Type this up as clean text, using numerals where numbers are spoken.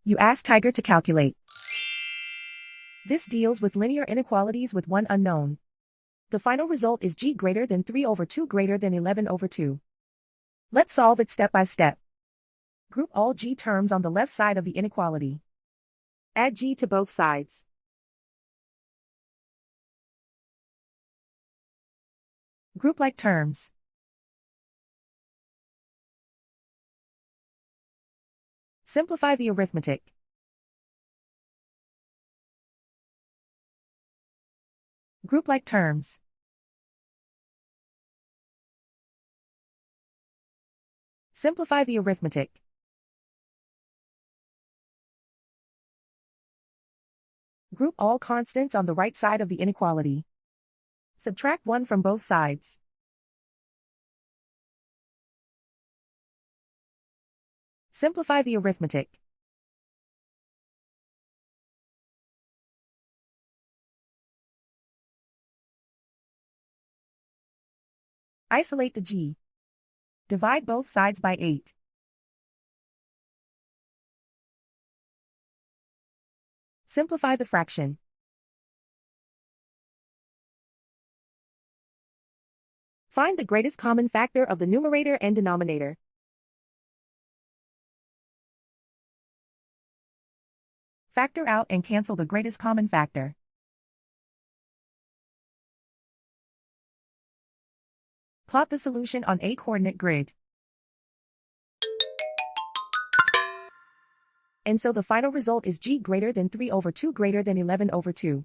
You ask Tiger to calculate. This deals with linear inequalities with one unknown. The final result is g greater than 3 over 2 greater than 11 over 2. Let's solve it step by step. Group all g terms on the left side of the inequality. Add g to both sides. Group like terms. Simplify the arithmetic. Group like terms. Simplify the arithmetic. Group all constants on the right side of the inequality. Subtract 1 from both sides. Simplify the arithmetic. Isolate the g. Divide both sides by 8. Simplify the fraction. Find the greatest common factor of the numerator and denominator. Factor out and cancel the greatest common factor. Plot the solution on a coordinate grid. And so the final result is g greater than 3 over 2 greater than 11 over 2.